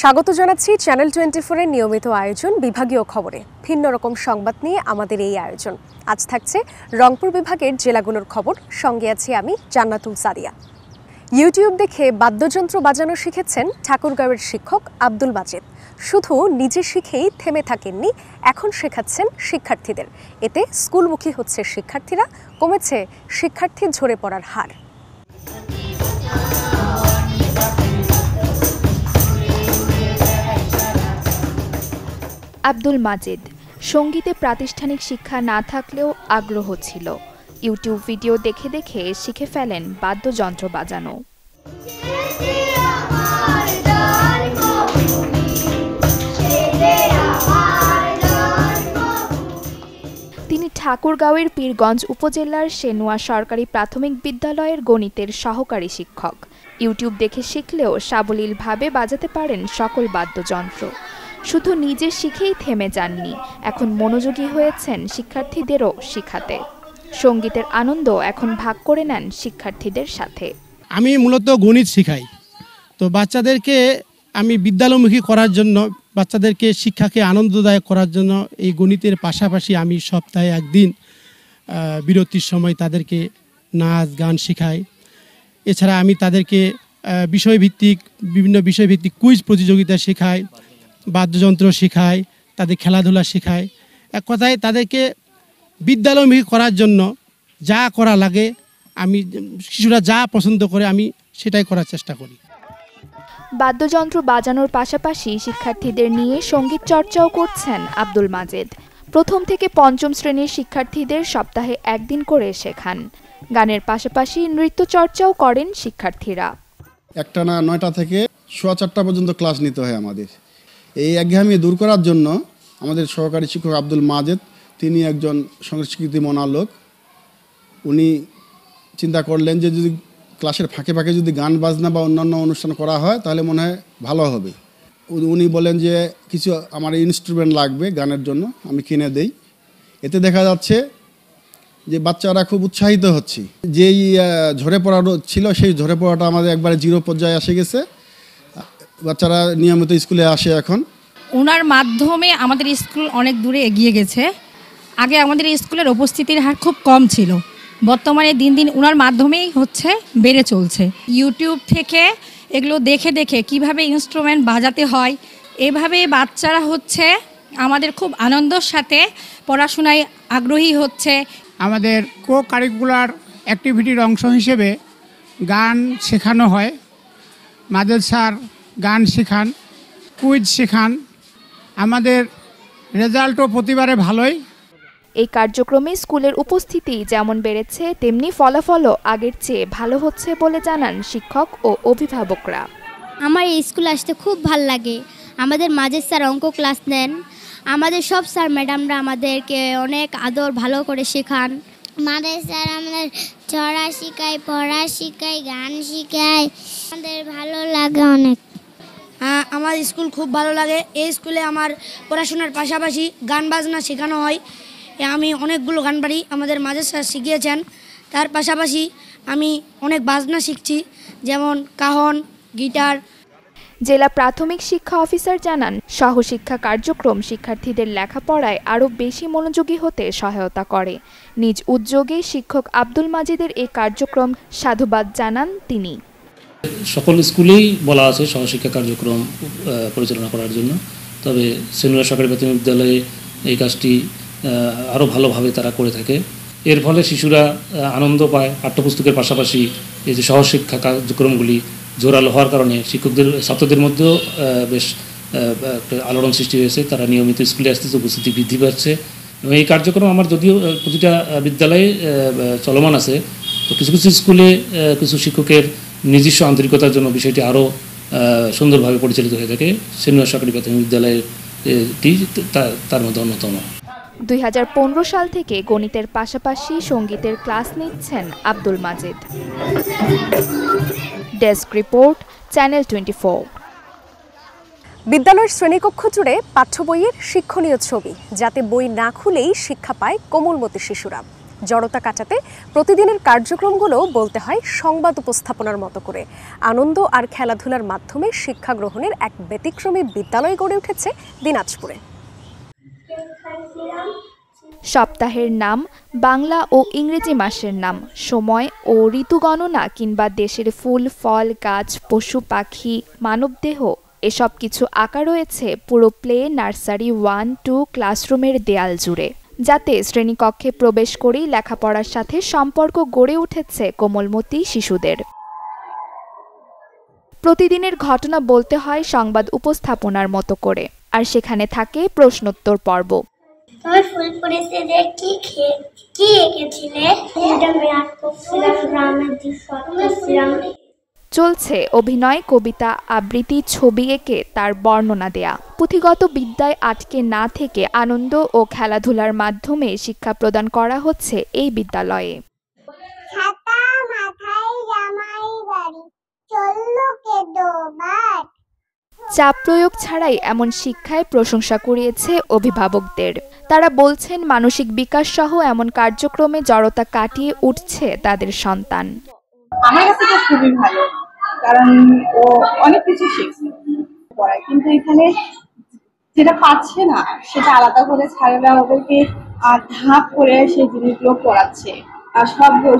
স্বাগত জানাচ্ছি চ্যানেল 24 এর নিয়মিত আয়োজন বিভাগীয় খবরে। ভিন্ন রকম সংবাদ নিয়ে আমাদের এই আয়োজন। আজ থাকছে রংপুর বিভাগের জেলাগুলোর খবর, সঙ্গে আছি আমি জান্নাতুল সাদিয়া। ইউটিউব দেখে বাদ্যযন্ত্র বাজানো শিখেছেন ঠাকুরগাঁওয়ের শিক্ষক আব্দুল মাজেদ। শুধু নিজে শিখেই থেমে থাকেননি, এখন শেখাচ্ছেন শিক্ষার্থীদের। এতে স্কুলমুখী হচ্ছে শিক্ষার্থীরা, কমেছে শিক্ষার্থী ঝরে পড়ার হার। আব্দুল মাজেদ সঙ্গীতে প্রাতিষ্ঠানিক শিক্ষা না থাকলেও আগ্রহ ছিল। ইউটিউব ভিডিও দেখে দেখে শিখে ফেলেন বাদ্যযন্ত্র বাজানো। তিনি ঠাকুরগাঁওয়ের পীরগঞ্জ উপজেলার সেনুয়া সরকারি প্রাথমিক বিদ্যালয়ের গণিতের সহকারী শিক্ষক। ইউটিউব দেখে শিখলেও সাবলীলভাবে বাজাতে পারেন সকল বাদ্যযন্ত্র। শুধু নিজে শিখেই থেমে যাননি, এখন মনোযোগী হয়েছেন শিক্ষার্থীদেরও শিখাতে। সঙ্গীতের আনন্দ এখন ভাগ করে নেন শিক্ষার্থীদের সাথে। আমি মূলত গণিত শেখাই, তো বাচ্চাদেরকে আমি বিদ্যালয়মুখী করার জন্য, বাচ্চাদেরকে শিক্ষাকে আনন্দদায়ক করার জন্য এই গণিতের পাশাপাশি আমি সপ্তাহে একদিন বিরতির সময় তাদেরকে নাচ গান শেখাই। এছাড়া আমি তাদেরকে বিভিন্ন বিষয়ভিত্তিক কুইজ প্রতিযোগিতা শেখাই, বাদ্যযন্ত্র শেখায়, তাদের খেলাধুলা শেখায়। এক কথায় তাদেরকে বিদ্যালয়মুখী করার জন্য যা করা লাগে, আমি শিশুরা যা পছন্দ করে আমি সেটাই করার চেষ্টা করি। বাদ্যযন্ত্র বাজানোর পাশাপাশি শিক্ষার্থীদের নিয়ে সঙ্গীত চর্চাও করছেন আব্দুল মাজেদ। প্রথম থেকে পঞ্চম শ্রেণীর শিক্ষার্থীদের সপ্তাহে একদিন করে শেখান। গানের পাশাপাশি নৃত্য চর্চাও করেন শিক্ষার্থীরা। একটানা 9টা থেকে 4:15 পর্যন্ত ক্লাস নিতে হয় আমাদের। এই একঘেয়েমি দূর করার জন্য আমাদের সহকারী শিক্ষক আব্দুল মাজেদ, তিনি একজন সংস্কৃতি মনা লোক। উনি চিন্তা করলেন যে যদি ক্লাসের ফাঁকে ফাঁকে যদি গান বাজনা বা অন্যান্য অনুষ্ঠান করা হয় তাহলে মনে হয় ভালো হবে। উনি বলেন যে কিছু আমার ইনস্ট্রুমেন্ট লাগবে গানের জন্য, আমি কিনে দেই। এতে দেখা যাচ্ছে যে বাচ্চারা খুব উৎসাহিত হচ্ছে। যেই ঝরে পড়া ছিল সেই ঝরে পড়াটা আমাদের একবারে জিরো পর্যায়ে এসে গেছে। বাচ্চারা নিয়মিত স্কুলে আসে এখন। ওনার মাধ্যমে আমাদের স্কুল অনেক দূরে এগিয়ে গেছে। আগে আমাদের স্কুলের উপস্থিতির হার খুব কম ছিল, বর্তমানে দিন দিন ওনার মাধ্যমেই বেড়ে চলছে। ইউটিউব থেকে এগুলো দেখে দেখে কিভাবে ইনস্ট্রুমেন্ট বাজাতে হয়, এভাবে বাচ্চারা আমাদের খুব আনন্দের সাথে পড়াশোনায় আগ্রহী হচ্ছে। আমাদের কো কারিকুলার অ্যাক্টিভিটির অংশ হিসেবে গান শেখানো হয়। মাজেদ স্যার গান শেখান, কুইজ শেখান। আমাদের রেজাল্টও প্রতিবারে ভালোই। এই কার্যক্রমে স্কুলের উপস্থিতি যেমন বেড়েছে, তেমনি ফলাফলও আগের চেয়ে ভালো হচ্ছে বলে জানান শিক্ষক ও অভিভাবকরা। আমার এই স্কুলে আসতে খুব ভাল লাগে। আমাদের মাজেদ স্যার অঙ্ক ক্লাস নেন, আমাদের সব স্যার ম্যাডামরা আমাদেরকে অনেক আদর ভালো করে শেখান। মাজেদ স্যার আমাদের ছড়া শেখায়, পড়া শেখায়, গান শেখায়, আমাদের ভালো লাগে অনেক। আমার স্কুল খুব ভালো লাগে। এই স্কুলে আমার পড়াশোনার পাশাপাশি গান বাজনা শেখানো হয়। আমি অনেকগুলো গান পারি, আমাদের মাজেদ স্যার শিখিয়েছেন। তার পাশাপাশি আমি অনেক বাজনা শিখছি, যেমন কাহন, গিটার। জেলা প্রাথমিক শিক্ষা অফিসার জানান, সহশিক্ষা কার্যক্রম শিক্ষার্থীদের লেখাপড়ায় আরও বেশি মনোযোগী হতে সহায়তা করে। নিজ উদ্যোগে শিক্ষক আব্দুল মাজেদের এই কার্যক্রম সাধুবাদ জানান তিনি। সকল স্কুলেই বলা আছে সহশিক্ষা কার্যক্রম পরিচালনা করার জন্য, তবে সেনুয়া সরকারি প্রাথমিক বিদ্যালয়ে এই কাজটি আরও ভালোভাবে তারা করে থাকে। এর ফলে শিশুরা আনন্দ পায়। পাঠ্যপুস্তকের পাশাপাশি এই যে সহশিক্ষা কার্যক্রমগুলি জোরালো হওয়ার কারণে ছাত্রদের মধ্যেও বেশ একটা আলোড়ন সৃষ্টি হয়েছে। তারা নিয়মিত স্কুলে আসতে উপস্থিতি বৃদ্ধি পাচ্ছে এবং এই কার্যক্রম আমার যদিও প্রতিটা বিদ্যালয়ে চলমান আছে, তো কিছু কিছু স্কুলে কিছু শিক্ষকের নিজস্ব আন্তরিকতার জন্য বিষয়টি আরও সুন্দরভাবে পরিচালিত হয়ে থাকে। সেনুয়া সরকারি প্রাথমিক বিদ্যালয়টি তার মধ্যে অন্যতম। 2015 সাল থেকে গণিতের পাশাপাশি সঙ্গীতের ক্লাস নিচ্ছেন Abdul Majed. Desk report, channel 24। বিদ্যালয়ের শ্রেণীকক্ষ জুড়ে পাঠ্য বইয়ের শিক্ষণীয় ছবি, যাতে বই না খুলেই শিক্ষা পায় কোমলমতি শিশুরা। জড়তা কাটাতে প্রতিদিনের কার্যক্রমগুলো বলতে হয় সংবাদ উপস্থাপনার মতো করে। আনন্দ আর খেলাধুলার মাধ্যমে শিক্ষা গ্রহণের এক ব্যতিক্রমী বিদ্যালয় গড়ে উঠেছে দিনাজপুরে। সপ্তাহের নাম, বাংলা ও ইংরেজি মাসের নাম, সময় ও ঋতু গণনা কিংবা দেশের ফুল, ফল, গাছ, পশু, পাখি, মানবদেহ এসব কিছু আঁকা রয়েছে পুরো প্লে, নার্সারি 1-2 ক্লাসরুমের দেয়াল জুড়ে, যাতে শ্রেণীকক্ষে প্রবেশ করেই লেখাপড়ার সাথে সম্পর্ক গড়ে উঠেছে কোমলমতি শিশুদের। প্রতিদিনের ঘটনা বলতে হয় সংবাদ উপস্থাপনার মতো করে, আর সেখানে থাকে প্রশ্নোত্তর পর্ব। তোমার ফুল পড়েছে যে কি এঁকেছিলে? এটা আমি আর্ট করছিলাম, গ্রামের দৃশ্য করছিলাম। চলছে অভিনয়, কবিতা আবৃত্তি, ছবি এঁকে তার বর্ণনা দেয়া। পুঁথিগত বিদ্যায় আটকে না থেকে আনন্দ ও খেলাধুলার মাধ্যমে শিক্ষা প্রদান করা হচ্ছে এই বিদ্যালয়ে। চাপ প্রয়োগ ছাড়াই এমন শিক্ষায় প্রশংসা কুড়িয়েছে অভিভাবকদের। তারা বলছেন মানসিক বিকাশ সহ এমন কার্যক্রমে জড়তা কাটিয়ে উঠছে তাদের সন্তান। আমার কাছে তো খুবই ভালো, কারণ ও অনেক কিছু শিখছে পড়ায়, কিন্তু এখানে যেটা পাচ্ছে না সেটা আলাদা করে স্যারেরা ওদেরকে ধাপ করে সেই জিনিসগুলো পড়াচ্ছে। আর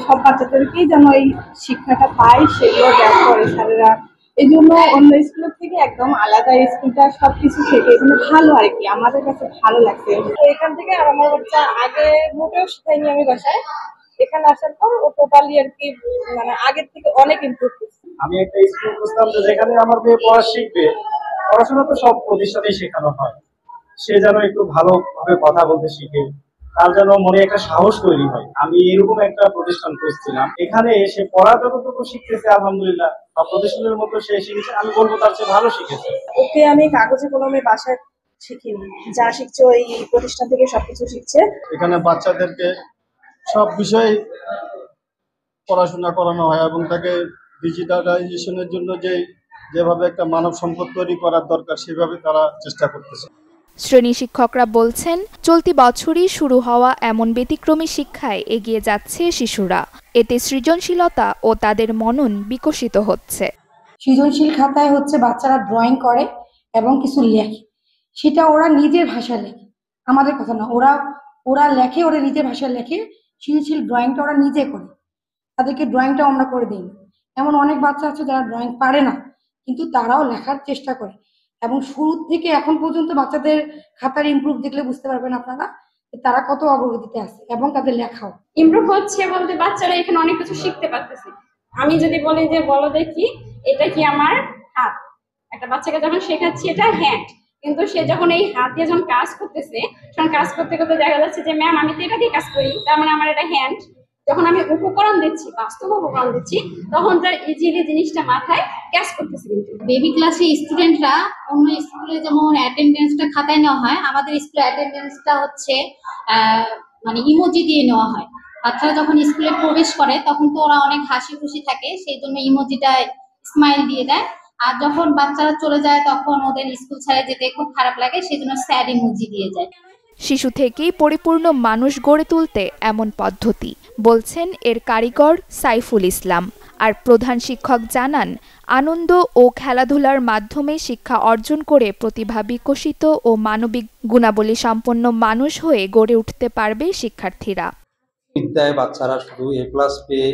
সব বাচ্চাদেরকেই যেন এই শিক্ষাটা পায় সেগুলো দেখ করে স্যারেরা। এই জন্য অন্য স্কুলের থেকে একদম আলাদা, স্কুলটা সবকিছু থেকে এখানে ভালো আর কি, আমাদের কাছে ভালো লাগছে। এখান থেকে আর আমার বাচ্চা আগে মোটেও শেখায়নি আমি বাসায়, এখানে আসার পর ও টোটালি আর কি মানে আগের থেকে অনেক ইমপ্রুভ করছে। আমি একটা স্কুল বুঝতাম যে যেখানে আমার মেয়ে পড়া শিখবে, পড়াশোনা তো সব প্রতিষ্ঠানেই শেখানো হয়, সে যেন একটু ভালোভাবে কথা বলতে শিখে, তার যেন মনে একটা সাহস তৈরি হয়। আমি এরকম একটা প্রতিষ্ঠান খুঁজছিলাম, এখানে এসে পড়া যতটুকু শিখতেছে আলহামদুলিল্লাহ সব প্রতিষ্ঠানের মতো সে শিখেছে, আমি বলবো তার চেয়ে ভালো শিখেছে। ওকে আমি কাগজে কলমে বাসায় শিখিনি, যা শিখছে ওই প্রতিষ্ঠান থেকে সবকিছু শিখছে। এখানে বাচ্চাদেরকে সব বিষয়ে পড়াশোনা করানো হয় এবং তাকে ডিজিটালাইজেশনের জন্য যেভাবে একটা মানব সম্পদ তৈরি করার দরকার সেভাবে তারা চেষ্টা করতেছে। শ্রেণী শিক্ষকরা বলছেন চলতি বছরই শুরু হওয়া এমন ব্যতিক্রমী শিক্ষায় এগিয়ে যাচ্ছে শিশুরা। এতে সৃজনশীলতা ও তাদের মনন বিকশিত হচ্ছে। সৃজনশীল খাতায় হচ্ছে বাচ্চারা ড্রয়িং করে এবং কিছু লেখে, সেটা ওরা নিজের ভাষায় লেখে, আমাদের কথা না, ওরা লেখে, ওরা নিজের ভাষায় লেখে। সৃজনশীল ড্রয়িংটা ওরা নিজে করে, তাদেরকে ড্রয়িংটা আমরা করে দিই না। এমন অনেক বাচ্চা আছে যারা ড্রয়িং পারে না, কিন্তু তারাও লেখার চেষ্টা করে। এবং শুরু থেকে এখন পর্যন্ত বাচ্চাদের খাতার ইমপ্রুভ দেখলে বুঝতে পারবেন আপনারা তারা কত অগ্রগতিতে আছে, এবং তাদের লেখাও ইমপ্রুভ হচ্ছে বলতে বাচ্চারা এখানে অনেক কিছু শিখতে পারতেছে। আমি যদি বলি যে বলো দেখি এটা কি আমার হাত, একটা বাচ্চাকে যখন শেখাচ্ছি এটা হ্যান্ড, কিন্তু সে যখন এই হাত দিয়ে যখন কাজ করতেছে, তখন কাজ করতে করতে দেখা যাচ্ছে যে ম্যাম আমি তো এটা দিয়ে কাজ করি, তার মানে আমার এটা হ্যান্ড। যখন আমি উপকরণ দিচ্ছি, বাস্তব উপকরণ দিচ্ছি, তখন তার ইজিলি জিনিসটা মাথায় ক্যাচ করতেছে। কিন্তু বেবি ক্লাসে স্টুডেন্টরা অন্য স্কুলে যেমন অ্যাটেন্ডেন্সটা খাতায় নেওয়া হয়, আমাদের স্কুলে অ্যাটেন্ডেন্সটা হচ্ছে মানে ইমোজি দিয়ে নেওয়া হয়। বাচ্চারা যখন স্কুলে প্রবেশ করে তখন তো ওরা অনেক হাসি খুশি থাকে, সেই জন্য ইমোজিটা স্মাইল দিয়ে দেয়। আর যখন বাচ্চারা চলে যায় তখন ওদের স্কুল ছেড়ে যেতে খুব খারাপ লাগে, সেই জন্য স্যাড ইমোজি দিয়ে যায়। শিশু থেকেই পরিপূর্ণ মানুষ গড়ে তুলতে এমন পদ্ধতি, বলছেন এর কারিগর সাইফুল ইসলাম। আর প্রধান শিক্ষক জানান আনন্দ ও খেলাধুলার মাধ্যমে শিক্ষা অর্জন করে প্রতিভা বিকশিত ও মানবিক গুণাবলী সম্পন্ন মানুষ হয়ে গড়ে উঠতে পারবে শিক্ষার্থীরা। বিদ্যায় বাচ্চারা শুধু A+ পেয়ে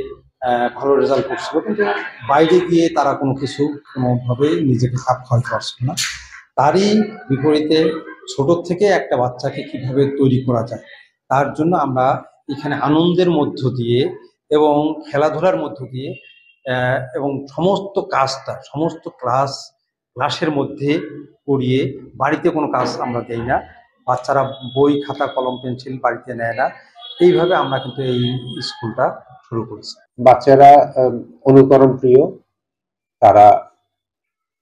ভালো রেজাল্ট করছিল, কিন্তু বাইরে গিয়ে তারা কোনোভাবে নিজেকে খাপ খাওয়াতে পারছিল না। তারই বিপরীতে ছোট থেকে একটা বাচ্চাকে কিভাবে তৈরি করা যায়, তার জন্য আমরা এখানে আনন্দের মধ্য দিয়ে এবং খেলাধুলার মধ্য দিয়ে এবং সমস্ত ক্লাসের মধ্যে করিয়ে, বাড়িতে কোনো কাজ আমরা দেই না, বাচ্চারা বই খাতা কলম পেন্সিল বাড়িতে নেয় না, এইভাবে আমরা কিন্তু এই স্কুলটা শুরু করেছি। বাচ্চারা অনুকরণ প্রিয়, তারা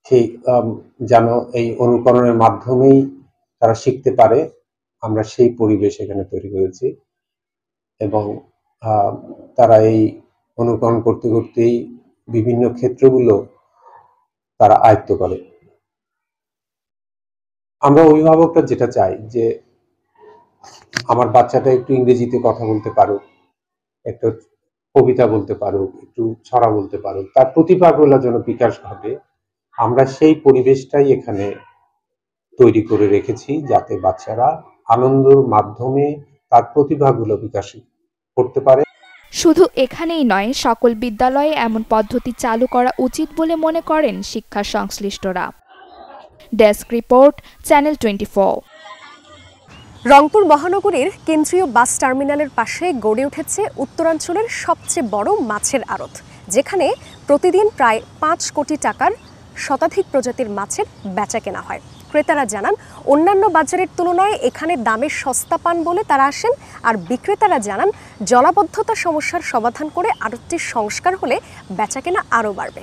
ঠিক যেন এই অনুকরণের মাধ্যমেই তারা শিখতে পারে, আমরা সেই পরিবেশ এখানে তৈরি করেছি। এবং তারা এই অনুকরণ করতে করতেই বিভিন্ন ক্ষেত্রগুলো তারা আয়ত্ত করে। আমরা অভিভাবকরা যেটা চাই যে আমার বাচ্চাটা একটু ইংরেজিতে কথা বলতে পারুক, একটা কবিতা বলতে পারুক, একটু ছড়া বলতে পারুক, তার প্রতিভাগুলো যেন বিকাশ ঘটে, আমরা সেই পরিবেশটাই এখানে তৈরি করে রেখেছি, যাতে বাচ্চারা আনন্দের মাধ্যমে তার প্রতিভাগুলো বিকাশ করতে পারে। শুধু এখানেই নয়, সকল বিদ্যালয়ে এমন পদ্ধতি চালু করা উচিত বলে মনে করেন শিক্ষা সংশ্লিষ্টরা। Desk report, channel 24। রংপুর মহানগরীর কেন্দ্রীয় বাস টার্মিনালের পাশে গড়ে উঠেছে উত্তরাঞ্চলের সবচেয়ে বড় মাছের আড়ত, যেখানে প্রতিদিন প্রায় 5 কোটি টাকার শতাধিক প্রজাতির মাছের বেচাকেনা হয়। ক্রেতারা জানান, অন্যান্য বাজারের তুলনায় এখানে দামে সস্তা পান বলে তারা আসেন। আর বিক্রেতারা জানান, জলাবদ্ধতা সমস্যার সমাধান করে আড়তটির সংস্কার হলে বেচাকেনা আরও বাড়বে।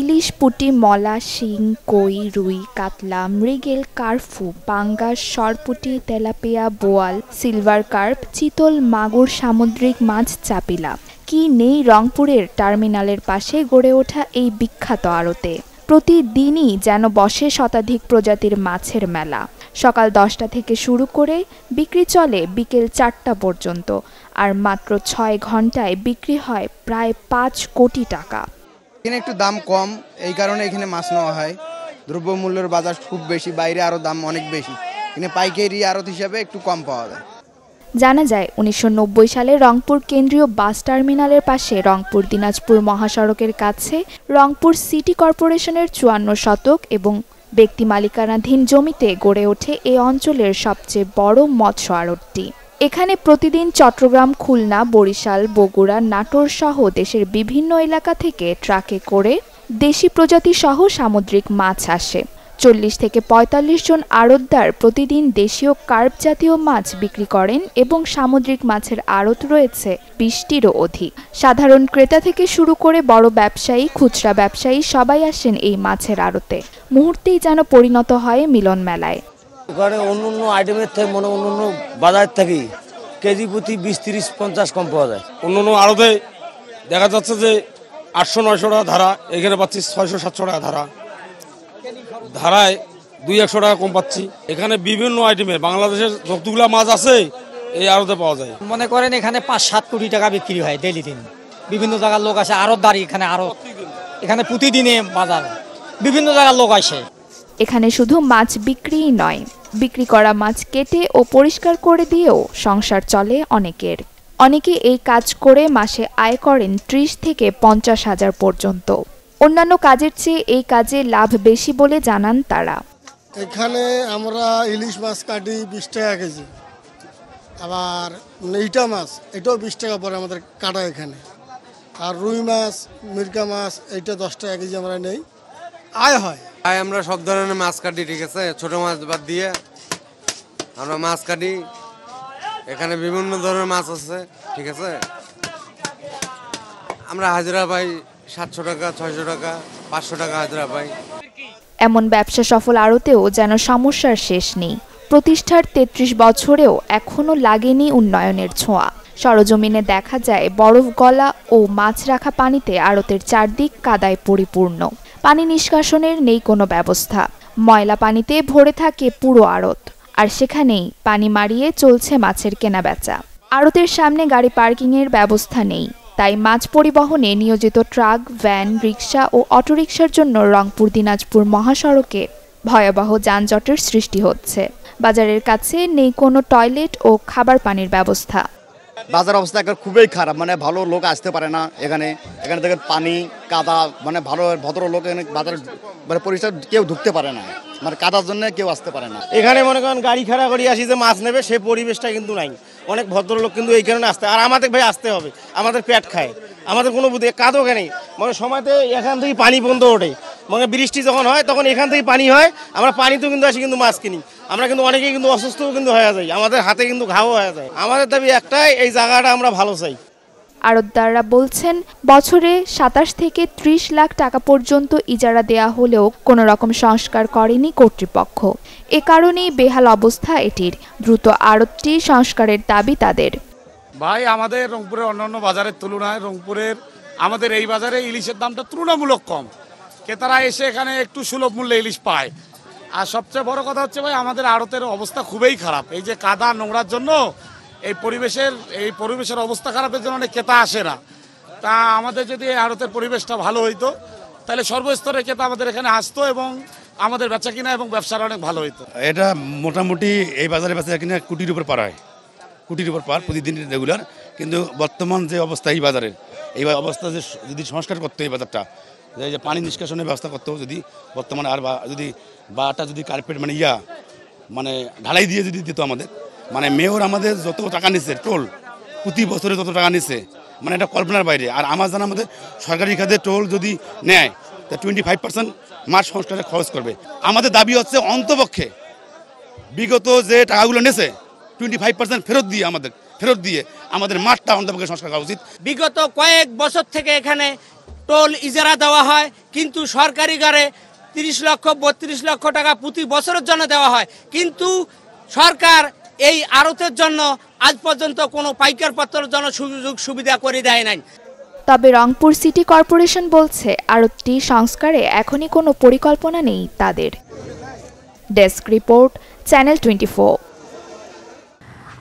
ইলিশ, পুঁটি, মলা, শিং, কই, রুই, কাতলা, মৃগেল, কার্ফু, পাঙ্গাস, সরপুঁটি, তেলাপিয়া, বোয়াল, সিলভার কার্প, চিতল, মাগুর, সামুদ্রিক মাছ, চাপিলা, কি নেই রংপুরের টার্মিনালের পাশে গড়ে ওঠা এই বিখ্যাত আড়তে। প্রতিদিনই যেন বসে শতাধিক প্রজাতির মাছের মেলা। সকাল 10টা থেকে শুরু করে বিক্রি চলে বিকেল 4টা পর্যন্ত, আর মাত্র 6 ঘন্টায় বিক্রি হয় প্রায় 5 কোটি টাকা। এখানে একটু দাম কম, এই কারণে এখানে মাছ নেওয়া হয়। দ্রব্যমূল্যের বাজার খুব বেশি, বাইরে আরও দাম অনেক বেশি, এখানে পাইকারি আড়ত হিসাবে একটু কম পাওয়া যায়। জানা যায়, 1990 সালে রংপুর কেন্দ্রীয় বাস টার্মিনালের পাশে রংপুর দিনাজপুর মহাসড়কের কাছে রংপুর সিটি কর্পোরেশনের 54 শতক এবং ব্যক্তি মালিকানাধীন জমিতে গড়ে ওঠে এই অঞ্চলের সবচেয়ে বড় মৎস্য আড়তটি। এখানে প্রতিদিন চট্টগ্রাম, খুলনা, বরিশাল, বগুড়া, নাটোর সহ দেশের বিভিন্ন এলাকা থেকে ট্রাকে করে দেশি প্রজাতি সহ সামুদ্রিক মাছ আসে। 40 থেকে 45 জন আড়তদার প্রতিদিন দেশীয় কার্প জাতীয় মাছ বিক্রি করেন এবং সামুদ্রিক মাছের আড়ত রয়েছে 20টিরও অধিক। সাধারণ ক্রেতা থেকে শুরু করে বড় ব্যবসায়ী, খুচরা ব্যবসায়ী সবাই আসেন এই মাছের আড়তে। মুহূর্তেই যেন পরিণত হয় মিলন মেলায়। ওখানে অন্য আইটেমের থেকে অন্য বাজার থেকে কেজি প্রতি 20, 30, 50 কম পাওয়া যায়। অন্য আড়তে দেখা যাচ্ছে যে 800-900 টাকা ধারা, এখানে পাচ্ছি 600-700 টাকা ধারা। ধারায় 200-100 টাকা কম পাচ্ছি। এখানে বিভিন্ন আইটেমের বাংলাদেশের যতগুলা মাছ আছে এই আড়তে পাওয়া যায়। মনে করেন এখানে 5-7 কোটি টাকা বিক্রি হয় ডেইলি দিন। বিভিন্ন জায়গার লোক আসে, আড়তদারি এখানে প্রতিদিনে বাজার, বিভিন্ন জায়গার লোক আসে। এখানে শুধু মাছ বিক্রিই নয়, বিক্রি করা মাছ কেটে ও পরিষ্কার করে দিয়েও সংসার চলে অনেকের। অনেকে এই কাজ করে মাসে আয় করেন 30 থেকে 50 হাজার পর্যন্ত। অন্যান্য কাজের চেয়ে এই কাজে লাভ বেশি বলে জানান তারা। এখানে আমরা ইলিশ মাছ কাটি 20 টাকা কেজি, আবার ইটা মাছ এটাও 20 টাকা পরে আমাদের কাটা এখানে। আর রুই মাছ, মিরকা মাছ এইটা 10 টাকা কেজি আমরা নেই, আয় হয়। আমরা সব ধরনের মাছ কাটি, ঠিক আছে, ছোট মাছ বাদ দিয়ে আমরা মাছ কাটি। এখানে বিভিন্ন ধরনের মাছ আছে, ঠিক আছে। আমরা হাজিরা পাই 700 টাকা, 600 টাকা, 500 টাকা হাজিরা পাই। এমন ব্যবসা সফল আড়তেও যেন সমস্যার শেষ নেই। প্রতিষ্ঠার 33 বছরেও এখনো লাগেনি উন্নয়নের ছোঁয়া। সরজমিনে দেখা যায় বরফ গলা ও মাছ রাখা পানিতে আড়তের চারদিক কাদায় পরিপূর্ণ। পানি নিষ্কাশনের নেই কোনো ব্যবস্থা। ময়লা পানিতে ভরে থাকে পুরো আড়ত, আর সেখানেই পানি মারিয়ে চলছে মাছের কেনাবেচা। আড়তের সামনে গাড়ি পার্কিংয়ের ব্যবস্থা নেই, তাই মাছ পরিবহনে নিয়োজিত ট্রাক, ভ্যান, রিকশা ও অটোরিকশার জন্য রংপুর দিনাজপুর মহাসড়কে ভয়াবহ যানজটের সৃষ্টি হচ্ছে। বাজারের কাছে নেই কোনো টয়লেট ও খাবার পানির ব্যবস্থা। বাজার অবস্থা এখন খুবই খারাপ, ভালো লোক আসতে পারে না এখানে থেকে পানি কাদা, ভালো ভদ্র লোক এখানে বাজারে পরিষ্কার কেউ ঢুকতে পারে না, কাদার জন্য কেউ আসতে পারে না। এখানে মনে করেন গাড়ি খাড়া করে আসি যে মাছ নেবে, সে পরিবেশটা কিন্তু নাই। অনেক ভদ্রলোক কিন্তু এই কারণে আসতে, আর আমাদের ভাই আসতে হবে, আমাদের পেট খায়, আমাদের কোনো বুদ্ধি কাদও নেই। সময়তে এখান থেকে পানি বন্ধ ওঠে, বৃষ্টি যখন হয় তখন এখান থেকে পানি হয়, আমরা পানিতেও কিন্তু আসি কিন্তু মাছ কিনি। আমরা কিন্তু অনেকেই কিন্তু অসুস্থও কিন্তু হয়ে যায়, আমাদের হাতে কিন্তু ঘাও হয়ে যায়। আমাদের দাবি একটাই, এই জায়গাটা আমরা ভালো চাই। আড়তদাররা বলছেন, বছরে 27 থেকে 30 লাখ টাকা পর্যন্ত ইজারা দেয়া হলেও কোনো রকম সংস্কার করেনি কর্তৃপক্ষ। এ কারণেই বেহাল অবস্থা এটির। দ্রুত আড়তটি সংস্কারের দাবি তাদের। ভাই, আমাদের রংপুরের অন্যান্য বাজারের তুলনায় রংপুরের আমাদের এই বাজারে ইলিশের দামটা তুলনামূলক কম। ক্রেতারা এসে এখানে একটু সুলভ মূল্যে ইলিশ পায়। আর সবচেয়ে বড় কথা হচ্ছে ভাই, আমাদের আড়তের অবস্থা খুবই খারাপ। এই যে কাদা নোংরার জন্য এই পরিবেশের অবস্থা খারাপের জন্য অনেক ক্রেতা আসে না। তা আমাদের যদি এই আড়তের পরিবেশটা ভালো হইতো তাহলে সর্বস্তরের ক্রেতা আমাদের এখানে আসতো এবং আমাদের বেচা কিনা এবং ব্যবসার অনেক ভালো হইতো। এটা মোটামুটি এই বাজারে বেচা কিনা কোটির উপর পার হয়, কোটির উপর পার প্রতিদিন রেগুলার। কিন্তু বর্তমান যে অবস্থা এই বাজারের, এই অবস্থা যে যদি সংস্কার করতে এই বাজারটা, এই যে পানি নিষ্কাশনের ব্যবস্থা করতে হবে যদি বর্তমানে, আর যদি বাটা যদি কার্পেট মানে ঢালাই দিয়ে যদি দিত আমাদের, মানে মেয়র আমাদের যত টাকা নিচ্ছে টোল প্রতি বছরে যত টাকা নিচ্ছে, মানে এটা কল্পনার বাইরে। আর আমার জানা আমাদের সরকারি খাতে টোল যদি নেয় তা 25% মাঠ সংস্কারে খরচ করবে। আমাদের দাবি হচ্ছে অন্তপক্ষে বিগত যে টাকাগুলো নেছে 25% ফেরত দিয়ে আমাদের মাঠটা অন্তপক্ষে সংস্কার করা উচিত। বিগত কয়েক বছর থেকে এখানে টোল ইজারা দেওয়া হয়, কিন্তু সরকারি গাড়ে 30 লক্ষ 32 লক্ষ টাকা প্রতি বছরের জন্য দেওয়া হয়, কিন্তু সরকার এই আড়তের জন্য আজ পর্যন্ত কোনো পাইকার পত্রের জন্য সুযোগ সুবিধা করে দেয় নাই। তবে রংপুর সিটি কর্পোরেশন বলছে আড়তটি সংস্কারে এখনই কোনো পরিকল্পনা নেই তাদের। Desk report, channel 24।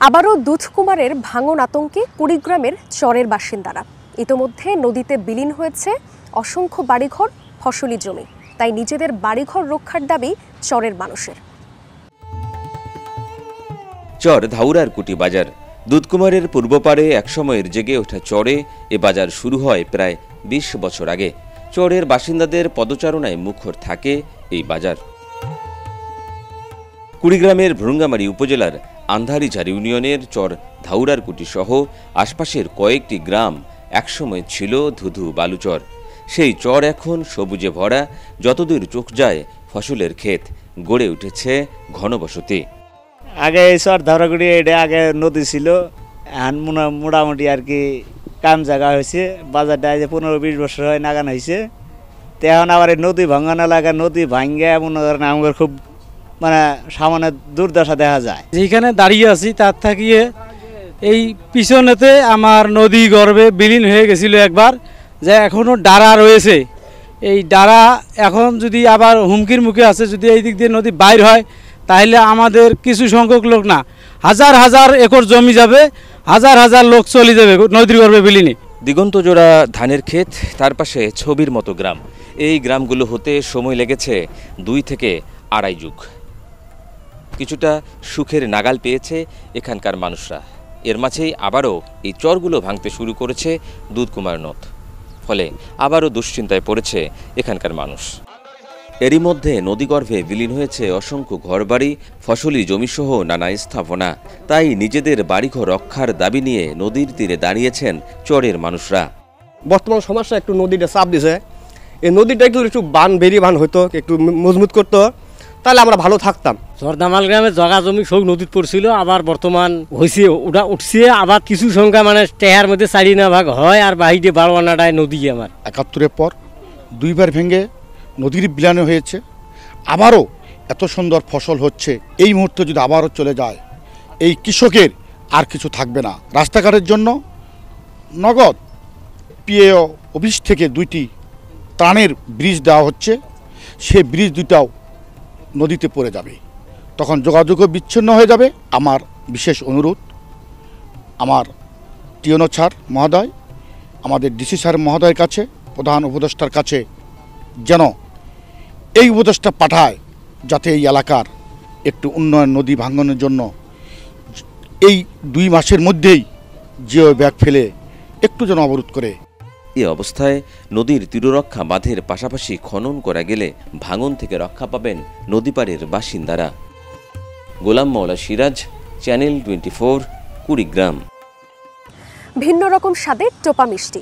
আবারও দুধকুমারের ভাঙন আতঙ্কে কুড়িগ্রামের চরের বাসিন্দারা। ইতোমধ্যে নদীতে বিলীন হয়েছে অসংখ্য বাড়িঘর, ফসলি জমি। তাই নিজেদের বাড়িঘর রক্ষার দাবি চরের মানুষের। চর ধাউরার কুটি বাজার। দুধকুমারের পূর্ব পারে একসময়ের জেগে ওঠা চরে এ বাজার শুরু হয় প্রায় 20 বছর আগে। চরের বাসিন্দাদের পদচারণায় মুখর থাকে এই বাজার। কুড়িগ্রামের ভ্রুঙ্গামারী উপজেলার আন্ধারিঝার ইউনিয়নের চর ধাউরার কুটি সহ আশপাশের কয়েকটি গ্রাম একসময় ছিল ধুধু বালুচর। সেই চর এখন সবুজে ভরা, যতদূর চোখ যায় ফসলের ক্ষেত, গড়ে উঠেছে ঘনবসতি। আগে এই চর ধাউরাকুটি এটা আগে নদী ছিল, এখন মোটামুটি আর কি কাম জায়গা হয়েছে। বাজারটা যে 15-20 বছর হয় নাগান হয়েছে। তো এখন আবার এই নদী ভাঙান এলাকা, নদী ভাঙ্গে মনে করেন আমার খুব মানে সামনে দুর্দশা দেখা যায়। যেখানে দাঁড়িয়ে আছি তার থাকিয়ে এই পিছনেতে আমার নদী গর্ভে বিলীন হয়ে গেছিল একবার, যে এখনও ডাড়া রয়েছে। এই ডাড়া এখন যদি আবার হুমকির মুখে আছে, যদি এই দিক দিয়ে নদী বাইর হয় তাহলে আমাদের কিছু সংখ্যক লোক না, হাজার হাজার একর জমি যাবে, হাজার হাজার লোক চলে যাবে নদীর গর্ভে বিলীনে। দিগন্তজোড়া ধানের ক্ষেত, তার পাশে ছবির মতো গ্রাম। এই গ্রামগুলো হতে সময় লেগেছে 2 থেকে আড়াই যুগ। কিছুটা সুখের নাগাল পেয়েছে এখানকার মানুষরা। এর মাঝেই আবারও এই চরগুলো ভাঙতে শুরু করেছে দুধকুমার নদ। ফলে আবারও দুশ্চিন্তায় পড়েছে এখানকার মানুষ। এরই মধ্যে নদীগর্ভে বিলীন হয়েছে অসংখ্য ঘরবাড়ি, ফসলি জমিসহ নানা স্থাপনা। তাই নিজেদের বাড়িঘর রক্ষার দাবি নিয়ে নদীর তীরে দাঁড়িয়েছেন চরের মানুষরা। বর্তমান সমস্যা একটু নদীটা চাপ দিছে, এই নদীটা একটু বান হইতো, একটু মজবুত করতো, তাহলে আমরা ভালো থাকতাম। জর্দামাল গ্রামে জগা জমি সব নদীত পড়ছিল, আবার বর্তমান হয়েছে ওটা উঠছে। আবার কিছু সংখ্যা মানে টেহার মধ্যে 4 ভাগ হয়, আর বাহিরে 12 আনাটায় নদী। আমার 71-এর পর 2বার ভেঙে নদীর বিলানো হয়েছে, আবারও এত সুন্দর ফসল হচ্ছে। এই মুহূর্তে যদি আবারও চলে যায়, এই কৃষকের আর কিছু থাকবে না। রাস্তাঘাটের জন্য নগদ পিএও অফিস থেকে 2টি ত্রাণের ব্রিজ দেওয়া হচ্ছে, সেই ব্রিজ 2টাও নদীতে পড়ে যাবে, তখন যোগাযোগও বিচ্ছিন্ন হয়ে যাবে। আমার বিশেষ অনুরোধ আমার টিওনো স্যার মহোদয়, আমাদের ডিসি স্যার মহোদয়ের কাছে, প্রধান উপদেষ্টার কাছে, যেন এই উপদেষ্টা পাঠায়, যাতে এই এলাকার একটু উন্নয়ন, নদী ভাঙনের জন্য এই 2 মাসের মধ্যেই জিও ব্যাগ ফেলে একটু যেন অবরোধ করে। এ অবস্থায় নদীর তীররক্ষা বাঁধের পাশাপাশি খনন করা গেলে ভাঙন থেকে রক্ষা পাবেন নদীপাড়ের বাসিন্দারা। গোলাম মাওলা সিরাজ, চ্যানেল 24, কুড়িগ্রাম। ভিন্ন রকম স্বাদের টোপা মিষ্টি,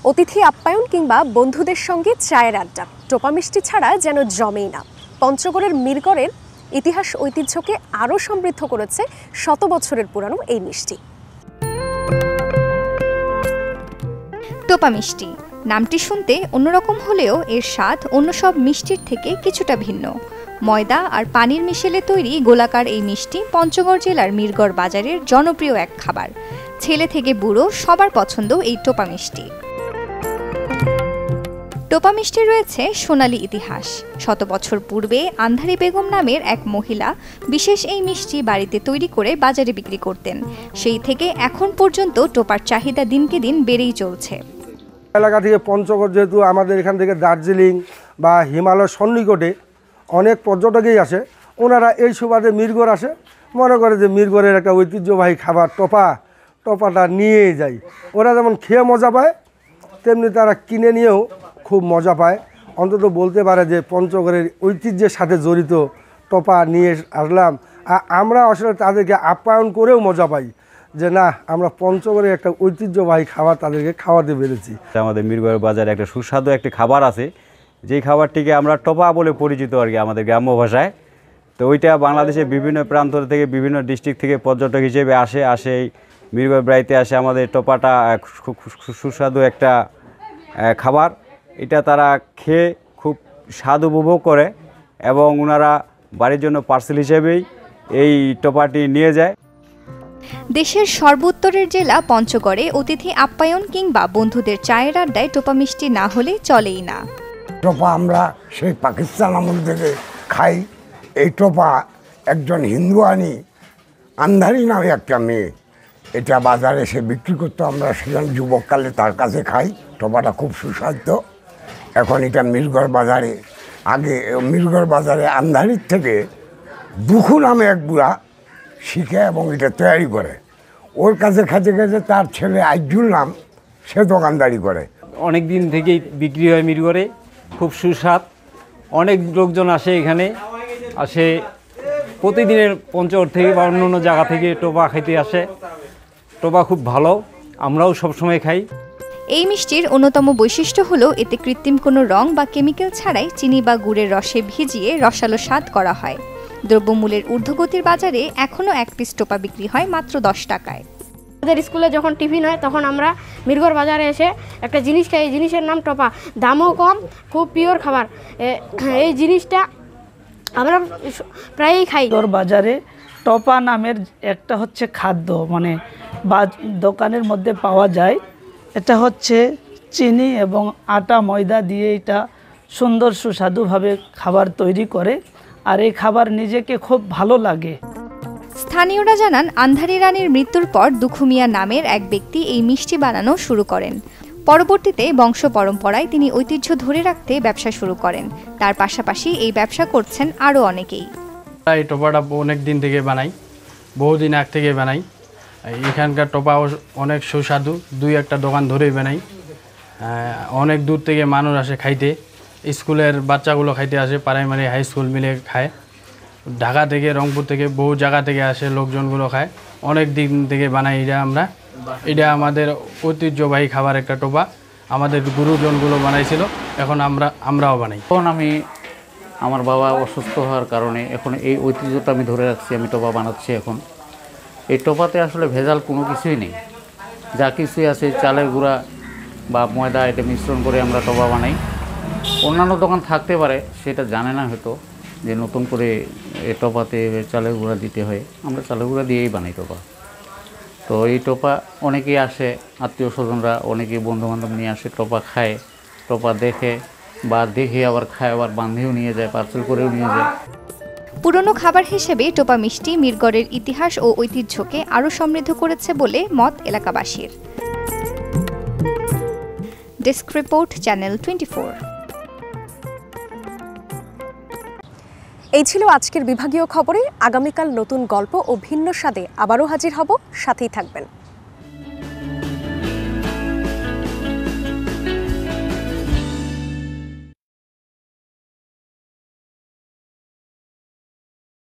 অতিথি আপ্যায়ন কিংবা বন্ধুদের সঙ্গে চায়ের আড্ডা, টোপা মিষ্টি ছাড়া যেন জমেই না। পঞ্চগড়ের মিরগড়ের ইতিহাস ঐতিহ্যকে আরও সমৃদ্ধ করেছে 100 বছরের পুরানো এই মিষ্টি। টোপা মিষ্টি নামটি শুনতে অন্যরকম হলেও এর স্বাদ অন্য সব মিষ্টির থেকে কিছুটা ভিন্ন। ময়দা আর পানির মিশেলে তৈরি গোলাকার এই মিষ্টি পঞ্চগড় জেলার মিরগড় বাজারের জনপ্রিয় এক খাবার। ছেলে থেকে বুড়ো সবার পছন্দ এই টোপা মিষ্টি। টোপা মিষ্টি রয়েছে সোনালী ইতিহাস। শত বছর পূর্বে আন্ধারি বেগম নামের এক মহিলা বিশেষ এই মিষ্টি বাড়িতে তৈরি করে বাজারে বিক্রি করতেন। সেই থেকে এখন পর্যন্ত টোপার চাহিদা দিনকে দিন বেড়েই চলছে। এলাকা থেকে পঞ্চগড়, যেহেতু আমাদের এখান থেকে দার্জিলিং বা হিমালয় সন্নিকটে অনেক পর্যটকই আসে, ওনারা এই সুবাদে মিরগড় আসে, মনে করে যে মিরগড়ের একটা ঐতিহ্যবাহী খাবার টোপাটা নিয়ে যায়। ওরা যেমন খেয়ে মজা পায়, তেমনি তারা কিনে নিয়েও খুব মজা পায়। অন্তত বলতে পারে যে পঞ্চগড়ের ঐতিহ্যের সাথে জড়িত টোপা নিয়ে আসলাম। আর আমরা আসলে তাদেরকে আপ্যায়ন করেও মজা পাই যে না, আমরা পঞ্চগড়ের একটা ঐতিহ্যবাহী খাবার তাদেরকে খাওয়াতে পেরেছি। আমাদের মিরগড় বাজারে একটা সুস্বাদু একটি খাবার আছে, যেই খাবারটিকে আমরা টোপা বলে পরিচিত আর কি আমাদের গ্রাম্য ভাষায়। তো ওইটা বাংলাদেশের বিভিন্ন প্রান্ত থেকে, বিভিন্ন ডিস্ট্রিক্ট থেকে পর্যটক হিসেবে আসে এই মিরগড় বাড়িতে আসে। আমাদের টোপাটা খুব সুস্বাদু একটা খাবার। এটা তারা খেয়ে খুব স্বাদ উপভোগ করে এবং ওনারা বাড়ির জন্য পার্সেল হিসেবেই এই টোপাটি নিয়ে যায়। দেশের সর্বোত্তরের জেলা পঞ্চগড়ে অতিথি আপ্যায়ন কিংবা বন্ধুদের চায়ের আড্ডায় টোপা মিষ্টি না হলে চলেই না। টোপা আমরা সেই পাকিস্তান আমল থেকে খাই। এই টোপা একজন হিন্দুয়ানি আন্ধারি নামে একটা মেয়ে এটা বাজারে এসে বিক্রি করতো। আমরা সেখানে যুবককালে তার কাছে খাই। টোপাটা খুব সুস্বাদু। এখন এটা মিরগড় বাজারে, আগে মিরগড় বাজারে আন্ধারির থেকে দুখু নামে এক বুড়া শিখে এবং এটা তৈরি করে। ওর কাছে খেতে খেতে তার ছেলে আইজুল নাম, সে দোকানদারি করে। অনেক দিন থেকেই বিক্রি হয় মিরগড়ে, খুব সুস্বাদ। অনেক লোকজন আসে এখানে, প্রতিদিনের পঞ্চগড় থেকে বা অন্য অন্য জায়গা থেকে টোপা খাইতে আসে। টোপা খুব ভালো, আমরাও সবসময় খাই। এই মিষ্টির অন্যতম বৈশিষ্ট্য হলো এতে কৃত্রিম কোনো রং বা কেমিক্যাল ছাড়াই চিনি বা গুড়ের রসে ভিজিয়ে রসালো স্বাদ করা হয়। দ্রব্যমূল্যের ঊর্ধ্বগতির বাজারে এখনও এক পিস টোপা বিক্রি হয় মাত্র 10 টাকায়। আমাদের স্কুলে যখন টিফিন হয় তখন আমরা মিরগড় বাজারে এসে একটা জিনিস খাই, এই জিনিসের নাম টোপা। দামও কম, খুব পিওর খাবার। এই জিনিসটা আমরা প্রায়ই খাই। মিরগড় বাজারে টোপা নামের একটা হচ্ছে খাদ্য, মানে দোকানের মধ্যে পাওয়া যায়। এটা হচ্ছে চিনি এবং আটা ময়দা দিয়ে এটা সুন্দর সুস্বাদুভাবে খাবার তৈরি করে, আর এই খাবার নিজেকে খুব ভালো লাগে। স্থানীয়রা জানান, আন্ধারি রানীর মৃত্যুর পর দুখু মিয়া নামের এক ব্যক্তি এই মিষ্টি বানানো শুরু করেন। পরবর্তীতে বংশ পরম্পরায় তিনি ঐতিহ্য ধরে রাখতে ব্যবসা শুরু করেন। তার পাশাপাশি এই ব্যবসা করছেন আরও অনেকেই। এই টোপাটা অনেক দিন থেকে বানাই, বহুদিন আগ থেকে বানাই। এখানকার টোপাও অনেক সুস্বাদু, 2-1টা দোকান ধরেই বানাই। অনেক দূর থেকে মানুষ আসে খাইতে, স্কুলের বাচ্চাগুলো খাইতে আসে, প্রাইমারি হাই স্কুল মিলে খায়। ঢাকা থেকে, রংপুর থেকে, বহু জায়গা থেকে আসে লোকজনগুলো খায়। অনেক দিন থেকে বানাই এটা আমাদের ঐতিহ্যবাহী খাবার একটা টোপা। আমাদের গুরুজনগুলো বানাইছিল, এখন আমরাও বানাই। এখন আমার বাবা অসুস্থ হওয়ার কারণে এখন এই ঐতিহ্যটা আমি ধরে রাখছি, আমি টোপা বানাচ্ছি। এখন এই টোপাতে আসলে ভেজাল কোনো কিছুই নেই, যা কিছুই আছে চালের গুঁড়া বা ময়দা এটা মিশ্রণ করে আমরা টোপা বানাই। অন্যান্য দোকান থাকতে পারে, সেটা জানে না হয়তো যে নতুন করে এই টোপাতে চালের গুঁড়া দিতে হয়। আমরা চালের গুঁড়া দিয়েই বানাই টোপা। তো এই টোপা অনেকেই আসে, আত্মীয় স্বজনরা অনেকেই বন্ধুবান্ধব নিয়ে আসে, টোপা খায়, টোপা দেখে আবার খায়, আবার বাঁধেও নিয়ে যায়, পার্সেল করেও নিয়ে যায়। পুরনো খাবার হিসেবে টোপা মিষ্টি মিরগড়ের ইতিহাস ও ঐতিহ্যকে আরও সমৃদ্ধ করেছে বলে মত এলাকাবাসীর। Desk report, channel 24। এই ছিল আজকের বিভাগীয় খবরে। আগামীকাল নতুন গল্প ও ভিন্ন স্বাদে আবারও হাজির হব, সাথেই থাকবেন।